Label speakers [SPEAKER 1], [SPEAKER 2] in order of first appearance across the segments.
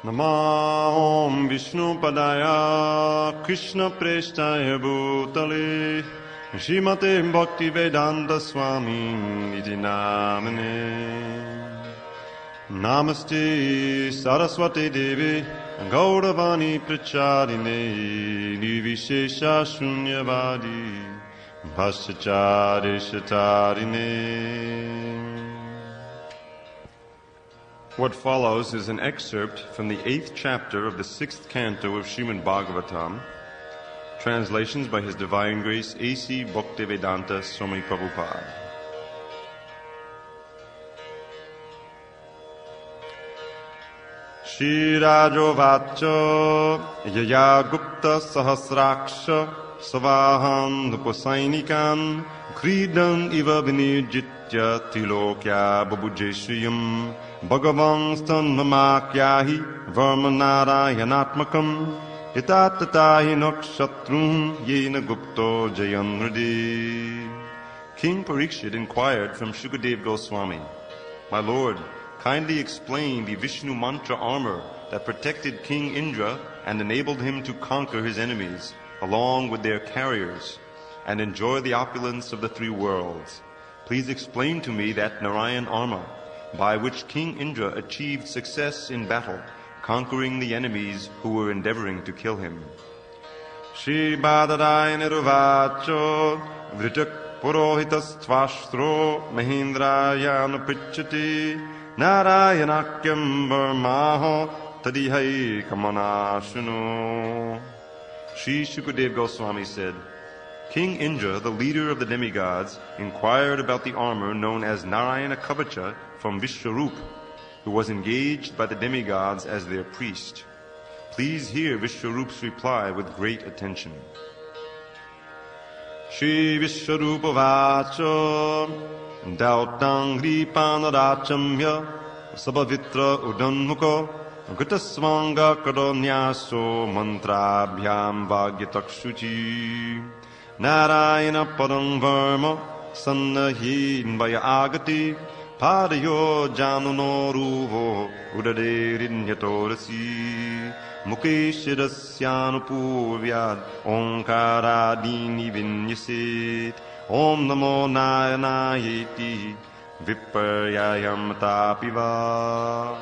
[SPEAKER 1] Namahom Vishnu Padaya Krishna Preshtaya Bhutale Srimate Bhakti Vedanta Swami Iti Namane Namaste Saraswati Devi Gauravani Pracharine Nivishesha Shunyavadi Bhaschachari Shatarine. What follows is an excerpt from the 8th chapter of the 6th canto of Srimad Bhagavatam, translations by His Divine Grace A.C. Bhaktivedanta Swami Prabhupada. Shri Rajovacha Yaya Gupta Sahasraksha Savaham Nupasainikan Kridam Iva Vinirjitya Tilokya Babujeshuyam Bhagavan Stanmamakyahi Varmanarayanatmakam Itatatahi Nakshatrum Yena Gupto Jayanradi. King Parikshit inquired from Shukadev Goswami, "My lord, kindly explain the Vishnu mantra armor that protected King Indra and enabled him to conquer his enemies, along with their carriers, and enjoy the opulence of the three worlds. Please explain to me that Narayan armor, by which King Indra achieved success in battle, conquering the enemies who were endeavoring to kill him." Shri Badarayaniruvacho Vritak Purohitas Tvashtro Mahindrayana Prichati Narayanakyam Varmaho Tadihai Kamanashunu. Sri Shukadev Goswami said, King Indra, the leader of the demigods, inquired about the armor known as Narayana Kavaca from Vishwarup, who was engaged by the demigods as their priest. Please hear Vishwarup's reply with great attention. Shri Vishwarupa Vacha Dautang Gripanarachamya Sabhavitra Udanmuko Gutaswanga Karonyaso Mantrabhyam Vagyatakshuchi Narayana Padam Varma Sannahin Vaya Agati Padayo Januno Ruvo Udaderinyatorasi Mukeshirasyanupurvyad Omkaradini Vinyasit Om Namo Nayanayeti Viparyayam Tapiva.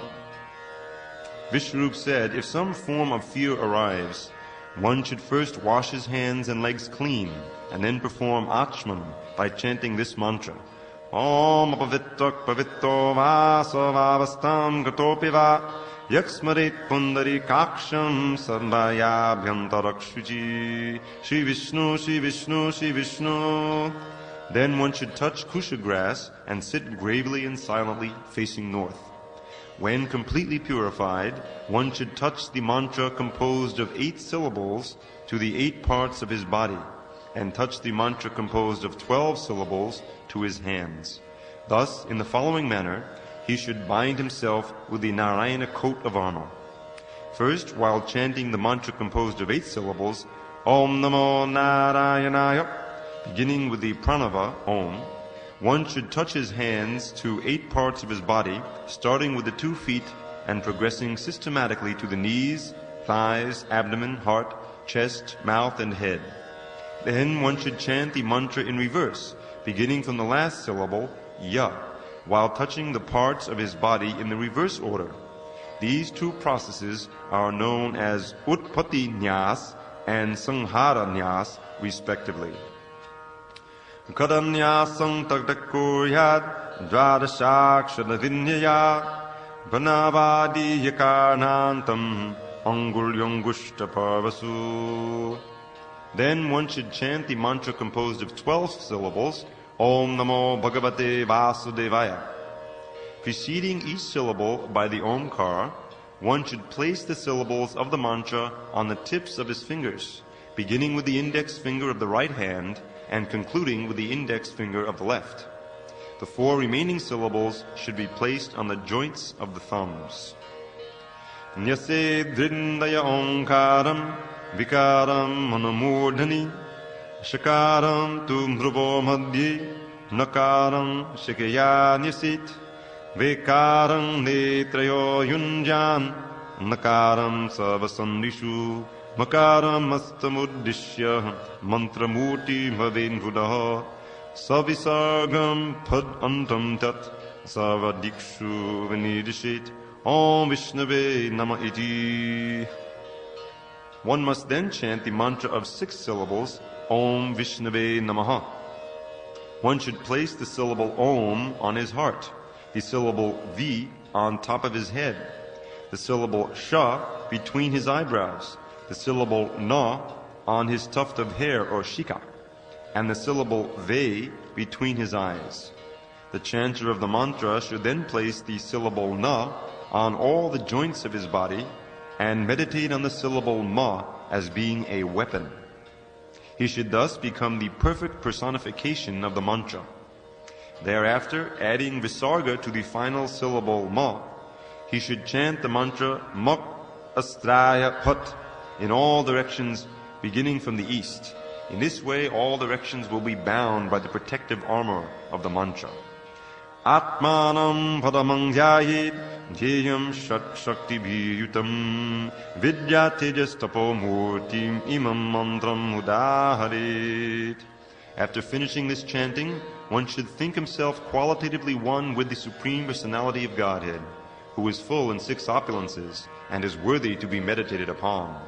[SPEAKER 1] Vishwarup said, if some form of fear arrives, one should first wash his hands and legs clean, and then perform Achman by chanting this mantra. Om apavittak pavitto vasavavastam gatopiva yaksmarit pundari kaksham sarvayabhyantarakshuji. Shri Vishnu, Shri Vishnu, Shri Vishnu. Then one should touch kusha grass and sit gravely and silently facing north. When completely purified, one should touch the mantra composed of 8 syllables to the 8 parts of his body, and touch the mantra composed of 12 syllables to his hands. Thus, in the following manner, he should bind himself with the Narayana coat of armor. First, while chanting the mantra composed of 8 syllables, Om Namo Narayanaya, beginning with the pranava, Om, one should touch his hands to 8 parts of his body, starting with the 2 feet and progressing systematically to the knees, thighs, abdomen, heart, chest, mouth, and head. Then one should chant the mantra in reverse, beginning from the last syllable, Ya, while touching the parts of his body in the reverse order. These 2 processes are known as Utpatti Nyas and Sanghara Nyas, respectively. Kadanyasam tagdakuryad dvadashakshadavinyaya Vanavadi yakarnantam angulyongushta parvasu. Then one should chant the mantra composed of 12 syllables, Om Namo Bhagavate Vasudevaya. Preceding each syllable by the Omkar, one should place the syllables of the mantra on the tips of his fingers, beginning with the index finger of the right hand and concluding with the index finger of the left. The 4 remaining syllables should be placed on the joints of the thumbs. Nyase drindaya omkaram vikaram manamurdhani shakaram tu mruvo madhye nakaram shikaya nyasit vekaram netrayo yunjan nakaram savasandishu makaram astamuddishya mantramurti bhavenvudah savisargam pad antam tat savadikshu vinidishit Om Vishnave Nama Iti. One must then chant the mantra of 6 syllables, Om Vishnave Namaha. One should place the syllable Om on his heart, the syllable V on top of his head, the syllable Sha between his eyebrows, the syllable Na on his tuft of hair or shika, and the syllable Ve between his eyes. The chanter of the mantra should then place the syllable Na on all the joints of his body and meditate on the syllable Ma as being a weapon. He should thus become the perfect personification of the mantra. Thereafter, adding Visarga to the final syllable Ma, he should chant the mantra Mak Astraya Pat in all directions beginning from the east. In this way, all directions will be bound by the protective armor of the mantra. Atmanam padamang jayid jeyam shakti bhiyutam vidyatejas tapo murtim imam mantram udaharit. After finishing this chanting, one should think himself qualitatively one with the Supreme Personality of Godhead, who is full in 6 opulences and is worthy to be meditated upon.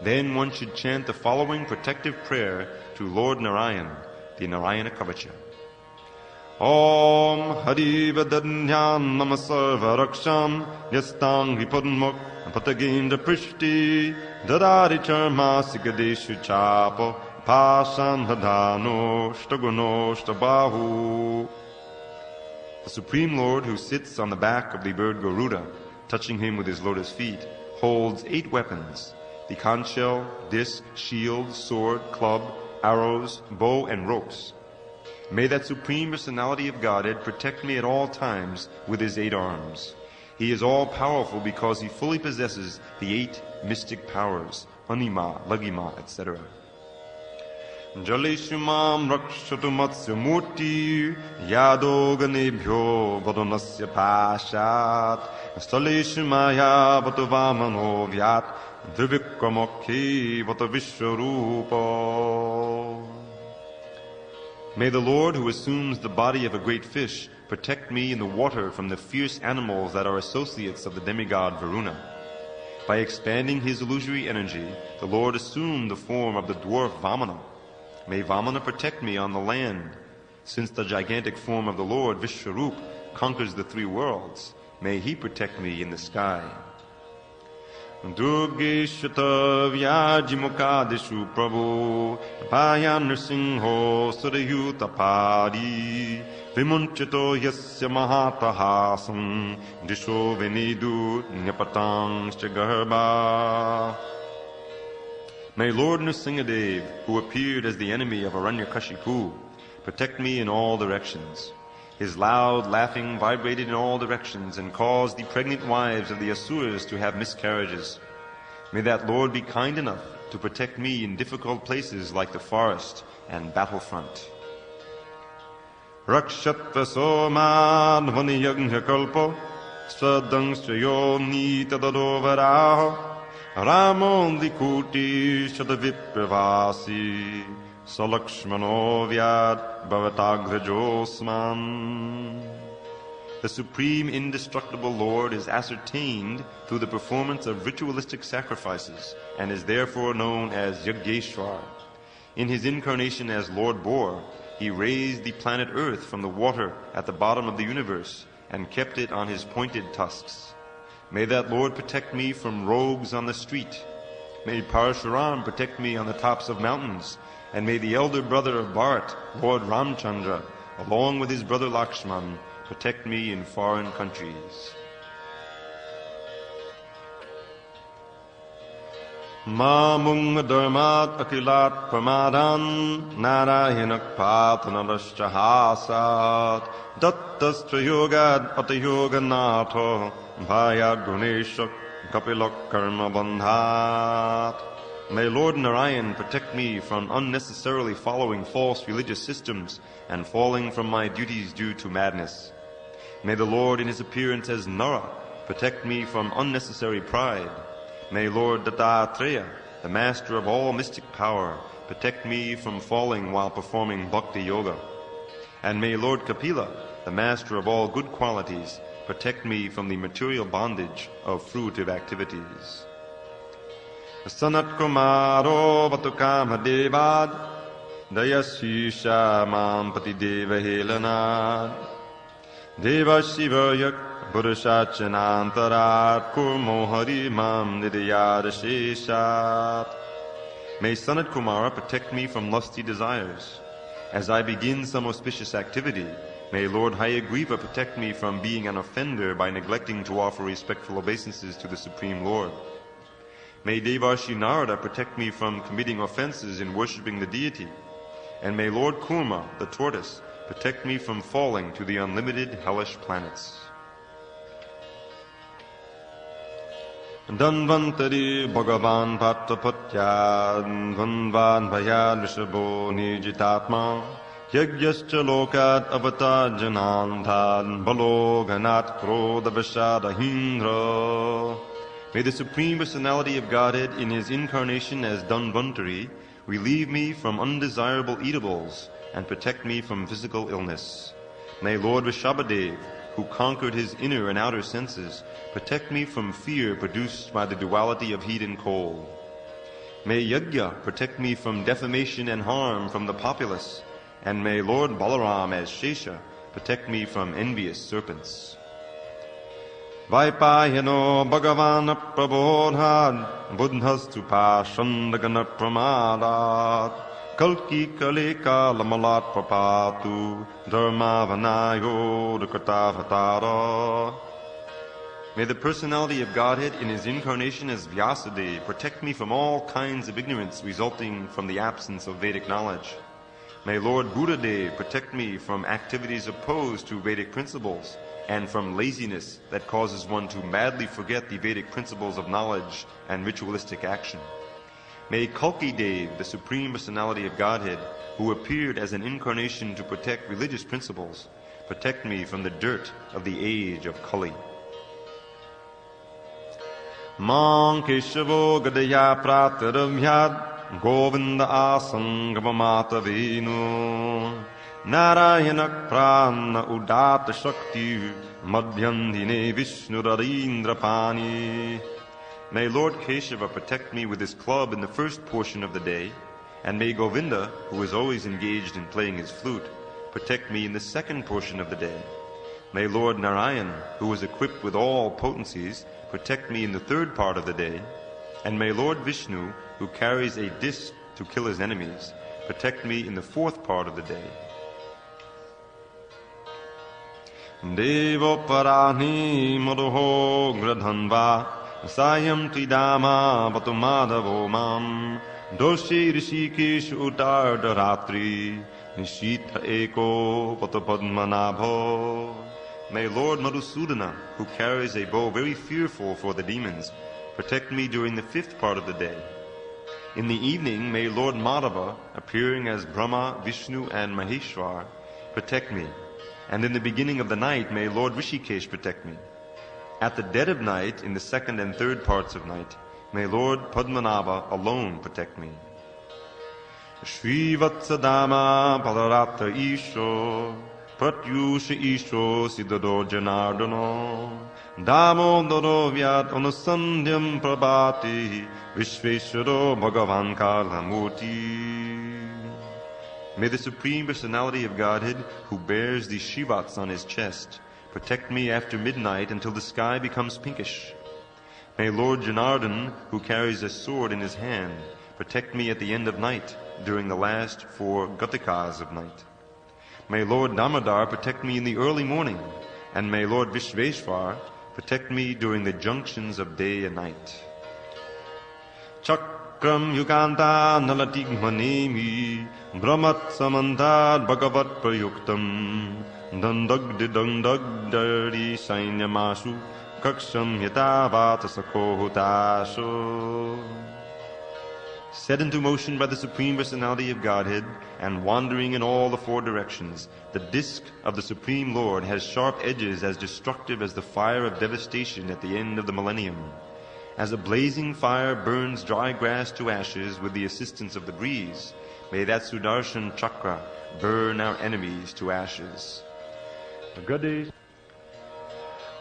[SPEAKER 1] Then one should chant the following protective prayer to Lord Narayan, the Narayana Kavaca. Om Hari Vadanyam Namasarva Raksham Yastang Vipadmuk Pataginda Prishti Dadari Charma Sikadeshu Chapo Pasam Hadano Shtaguno Shtabahu. The Supreme Lord, who sits on the back of the bird Garuda, touching him with his lotus feet, holds 8 weapons: the conch shell, disc, shield, sword, club, arrows, bow, and ropes. May that Supreme Personality of Godhead protect me at all times with his 8 arms. He is all-powerful because he fully possesses the 8 mystic powers, Anima, Lagima, etc. Jaleshumam rakshatu matsya murti yado ganebhyo vadonasya pashat staleshumaya vatavamano vyat drivikramokhi vatavishwarupa. May the Lord, who assumes the body of a great fish, protect me in the water from the fierce animals that are associates of the demigod Varuna. By expanding his illusory energy, the Lord assumed the form of the dwarf Vamana. May Vamana protect me on the land. Since the gigantic form of the Lord, Vishwarup, conquers the 3 worlds, may he protect me in the sky. Durgeshata Vyajimukadeshu Prabhu Payan Nrsingho Surayutapadi Vimunchito Yasya Mahatahasam Disho Venidu Nyapatang Shagarbha. May Lord Nrsingadev, who appeared as the enemy of Aranyakashipu, protect me in all directions. His loud laughing vibrated in all directions and caused the pregnant wives of the Asuras to have miscarriages. May that Lord be kind enough to protect me in difficult places like the forest and battlefront. Rakshatva soman vaniyagnya kalpo sadangshayo nitadadovaraho ramon likuti shadavipravasi Salakshmano Vyad Bhavatagrajosman. The Supreme Indestructible Lord is ascertained through the performance of ritualistic sacrifices and is therefore known as Yajneshwar. In his incarnation as Lord Boar, he raised the planet Earth from the water at the bottom of the universe and kept it on his pointed tusks. May that Lord protect me from rogues on the street. May Parashuram protect me on the tops of mountains. And may the elder brother of Bharat, Lord Ramchandra, along with his brother Lakshman, protect me in foreign countries. Mamung dharmat akilat pramadan narayanak patanarashahasat dattastrayogad atayoganato bhayad guneshak kapilak karma bandhat. May Lord Narayan protect me from unnecessarily following false religious systems and falling from my duties due to madness. May the Lord in his appearance as Nara protect me from unnecessary pride. May Lord Dattatreya, the master of all mystic power, protect me from falling while performing bhakti yoga. And may Lord Kapila, the master of all good qualities, protect me from the material bondage of fruitive activities. Sanat Kumaro Vatukama Devad Dayasisha Mampati Deva Helanad Deva Shivayak Purusachanantarat Kurmo Hari Mam Nidayada Sheshat. May Sanat Kumara protect me from lusty desires. As I begin some auspicious activity, may Lord Hayagriva protect me from being an offender by neglecting to offer respectful obeisances to the Supreme Lord. May Devarshi Narada protect me from committing offenses in worshipping the deity. And may Lord Kurma, the tortoise, protect me from falling to the unlimited hellish planets. Danvantari Bhagavan Pattapatyad Vanvan Bhayad Rishabho Nijitatma Yagyascha Lokat Avatar Janantad Balo Ganat Krodha Vashada Hindra. May the Supreme Personality of Godhead in His incarnation as Dhanvantari relieve me from undesirable eatables and protect me from physical illness. May Lord Rishabhadev, who conquered his inner and outer senses, protect me from fear produced by the duality of heat and cold. May Yajna protect me from defamation and harm from the populace, and may Lord Balaram as Shesha protect me from envious serpents. Vaipayano Bhagavana Prabodhad Buddhastu Pashandagana Pramadat Kalki Kaleka Lamalat Papatu Dharmavanayo Dukatavatara. May the personality of Godhead in His incarnation as Vyasadeva protect me from all kinds of ignorance resulting from the absence of Vedic knowledge. May Lord Buddhadev protect me from activities opposed to Vedic principles and from laziness that causes one to madly forget the Vedic principles of knowledge and ritualistic action. May Kalki Dev, the Supreme Personality of Godhead, who appeared as an incarnation to protect religious principles, protect me from the dirt of the age of Kali. Mang Keshavo Gadaya Prataramyad Govinda Asangavamata Venu Narayana Prana Udata Shakti Madhyandhine Vishnu Radindra Pani. May Lord Keshava protect me with his club in the first portion of the day, and may Govinda, who is always engaged in playing his flute, protect me in the second portion of the day. May Lord Narayan, who is equipped with all potencies, protect me in the third part of the day, and may Lord Vishnu, who carries a disc to kill his enemies, protect me in the fourth part of the day. Devo parani madho gradhanva Sayam Tridama Batumadavo Mam Doshi Rishikesh Utar Dharatri Nishita Eko Patapadmanabho. May Lord Madhusudana, who carries a bow very fearful for the demons, protect me during the fifth part of the day. In the evening, may Lord Madhava, appearing as Brahma, Vishnu, and Maheshwar, protect me. And in the beginning of the night, may Lord Rishikesh protect me. At the dead of night, in the second and third parts of night, may Lord Padmanabha alone protect me. Shri Vatsadama Palarata Isho Pratyusha Isho Siddhado Janardano Damodaro Vyat Anusandhyam Prabhati Vishveshwaro Bhagavan Kalamurti. May the Supreme Personality of Godhead, who bears the Shivats on his chest, protect me after midnight until the sky becomes pinkish. May Lord Janardhan, who carries a sword in his hand, protect me at the end of night, during the last 4 Gatikas of night. May Lord Damodar protect me in the early morning, and may Lord Vishveshwar protect me during the junctions of day and night. Chakram Yukanta Nalatigmanemi Brahmat Samantad Bhagavat Prayuktam Dandagdi Dandagdari Sainyamasu Kaksham Yatavata Sakohutasho. Set into motion by the Supreme Personality of Godhead and wandering in all the four directions, the disk of the Supreme Lord has sharp edges as destructive as the fire of devastation at the end of the millennium. As a blazing fire burns dry grass to ashes with the assistance of the breeze, may that Sudarshan Chakra burn our enemies to ashes.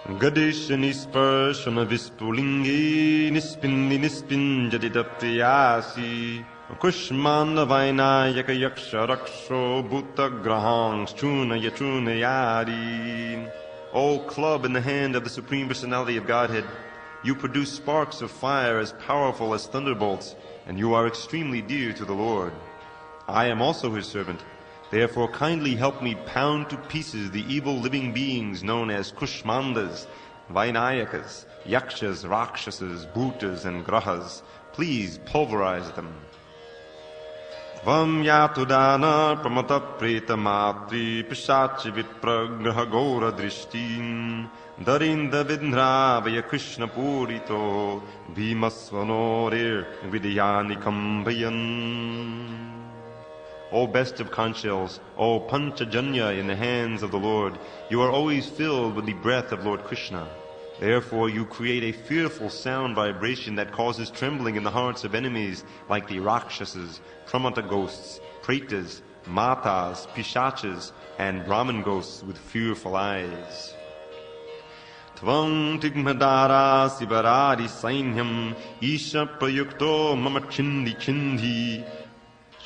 [SPEAKER 1] Gadesh nisparshana vispulingi nispindi nispinjaditapriyasi kushmanda vainayaka yaksha raksho bhuta grahang struna yachuna yari. O club in the hand of the Supreme Personality of Godhead, you produce sparks of fire as powerful as thunderbolts, and you are extremely dear to the Lord. I am also his servant. Therefore kindly help me pound to pieces the evil living beings known as Kushmandas, Vainayakas, Yakshas, Rakshasas, Bhutas, and Grahas. Please pulverize them. Tvam yatudana pramata preta matri pishachi vipra graha gora drishtin darinda vidravaya Krishna purito bhimasvanorir vidayani kambayan. O best of conch shells, O Panchajanya in the hands of the Lord, you are always filled with the breath of Lord Krishna. Therefore you create a fearful sound vibration that causes trembling in the hearts of enemies like the Rakshasas, Pramata ghosts, Pretas, Matas, Pishachas, and Brahman ghosts with fearful eyes. Tvam tigmadara sivaradi sainyam isha prayukto mama chindi chindi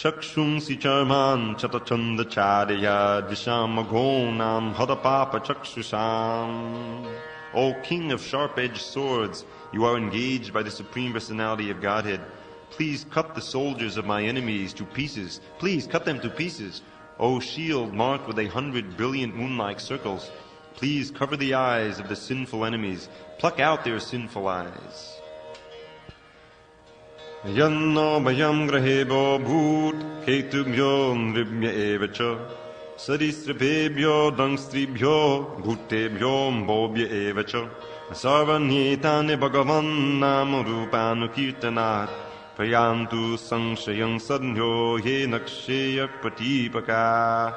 [SPEAKER 1] Chakshunsi charman chatachanda charya dishamagonam hadapapa chakshusam. O King of sharp-edged swords, you are engaged by the Supreme Personality of Godhead. Please cut the soldiers of my enemies to pieces. Please cut them to pieces. O shield marked with 100 brilliant moon-like circles, please cover the eyes of the sinful enemies. Pluck out their sinful eyes. Yanno bayam grahebo bhut ketubhyo nribhya evacha sarisribhebhyo dangstribhyo bhutebhyo mbobhya evacha sarvanyetane bhagavan nam rupanukirtanat prayantu sanshayam sadhyo ye naksheyak pratipaka.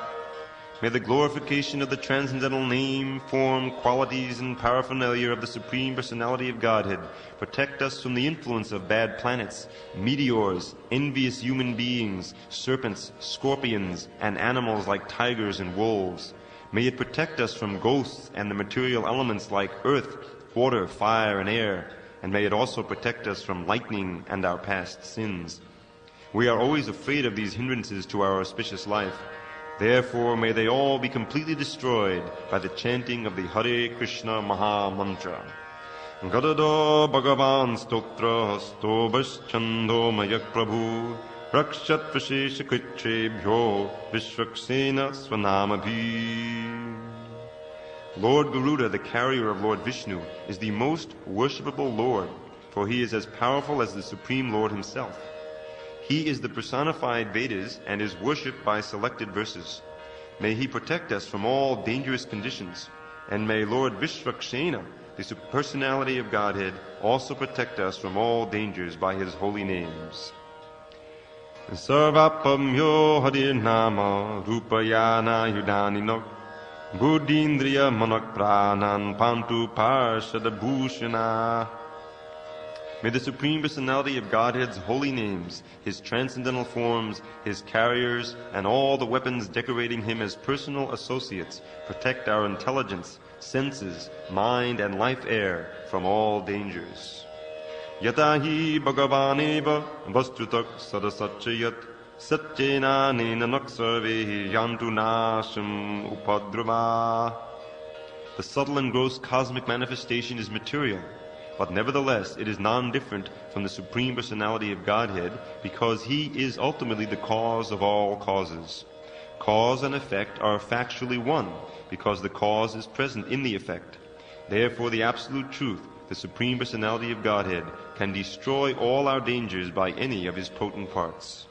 [SPEAKER 1] May the glorification of the transcendental name, form, qualities, and paraphernalia of the Supreme Personality of Godhead protect us from the influence of bad planets, meteors, envious human beings, serpents, scorpions, and animals like tigers and wolves. May it protect us from ghosts and the material elements like earth, water, fire, and air. And may it also protect us from lightning and our past sins. We are always afraid of these hindrances to our auspicious life. Therefore, may they all be completely destroyed by the chanting of the Hare Krishna Maha Mantra. Gadado Bhagavan Stotra Stobas Chando Mayak Prabhu Rakshat Vashesha Kritrebhyo Vishvaksena Svanamabhi. Lord Garuda, the carrier of Lord Vishnu, is the most worshipable Lord, for he is as powerful as the Supreme Lord himself. He is the personified Vedas and is worshipped by selected verses. May he protect us from all dangerous conditions, and may Lord Vishvakshena, the personality of Godhead, also protect us from all dangers by his holy names. Sarvapamyo harir nama rupayana yudaninok buddhindriya manak pranan pantu parshada bhushana. May the Supreme Personality of Godhead's holy names, his transcendental forms, his carriers, and all the weapons decorating him as personal associates protect our intelligence, senses, mind, and life air from all dangers. Yatahi bhagavaneva vastutak sadasachayat satyena nenanak sarvehi yantu nasham upadrava. The subtle and gross cosmic manifestation is material, but nevertheless it is non-different from the Supreme Personality of Godhead because he is ultimately the cause of all causes. Cause and effect are factually one because the cause is present in the effect. Therefore the Absolute Truth, the Supreme Personality of Godhead, can destroy all our dangers by any of his potent parts.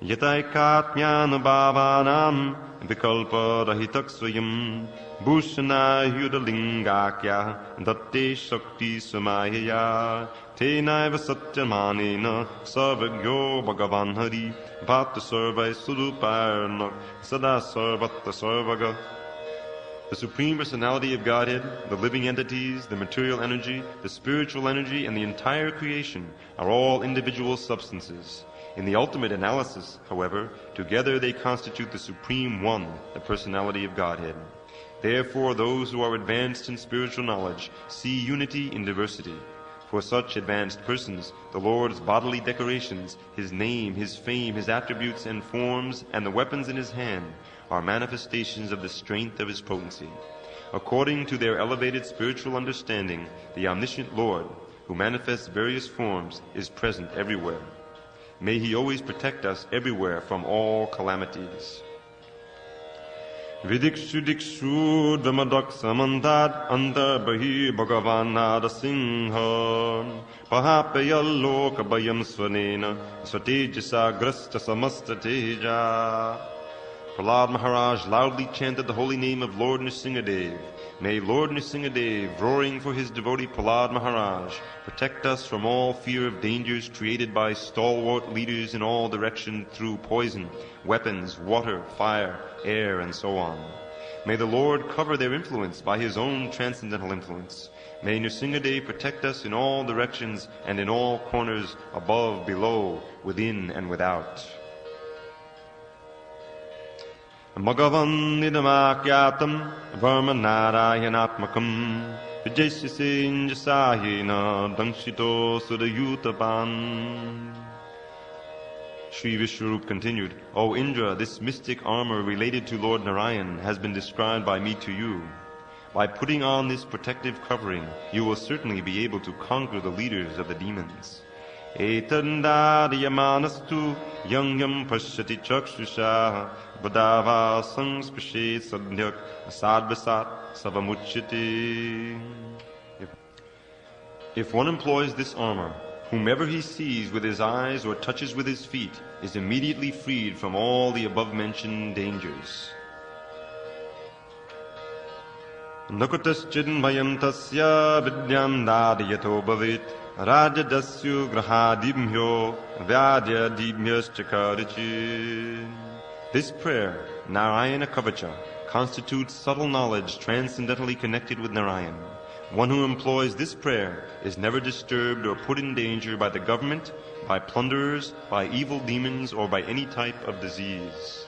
[SPEAKER 1] Yataikatmyanubhavanam vikalpa rahitaksvayam bhushana yudalingakya datte shakti samayaya tenaiva satyamanena sarvagyo bhagavan hari bhatta sarvai suruparna sada sarvatta sarvaga. The Supreme Personality of Godhead, the living entities, the material energy, the spiritual energy, and the entire creation are all individual substances. In the ultimate analysis, however, together they constitute the Supreme One, the Personality of Godhead. Therefore, those who are advanced in spiritual knowledge see unity in diversity. For such advanced persons, the Lord's bodily decorations, His name, His fame, His attributes and forms, and the weapons in His hand are manifestations of the strength of His potency. According to their elevated spiritual understanding, the omniscient Lord, who manifests various forms, is present everywhere. May He always protect us everywhere from all calamities. Vidikshu dikshu dvamadak samantad antarbahi bhagavanada singha pahapayalloka bayam svanena svatejasa grasta samasta teja. Prahlad Maharaj loudly chanted the holy name of Lord Nrsingadev. May Lord Nrsingadev, roaring for his devotee Prahlad Maharaj, protect us from all fear of dangers created by stalwart leaders in all directions through poison, weapons, water, fire, air, and so on. May the Lord cover their influence by His own transcendental influence. May Nrsingadev protect us in all directions and in all corners, above, below, within, and without. Bhagavan nidamakyatam varma narayanatmakam vijaysisinjasahina dangshito sudayutapan. Sri Vishwarup continued, O Indra, this mystic armor related to Lord Narayan has been described by me to you. By putting on this protective covering, you will certainly be able to conquer the leaders of the demons. Etandadiyamanastu yangyam pashyati chakshusha badava sangsprashe sadhyak asadvasat savamuchyate. If one employs this armor, whomever he sees with his eyes or touches with his feet is immediately freed from all the above-mentioned dangers. Nakutaschid vayam tasya vidyam dadiyato bhavit rajadasyu grahadibhyo vyadya dibhyaschakarichi. This prayer, Narayana Kavaca, constitutes subtle knowledge transcendently connected with Narayan. One who employs this prayer is never disturbed or put in danger by the government, by plunderers, by evil demons, or by any type of disease.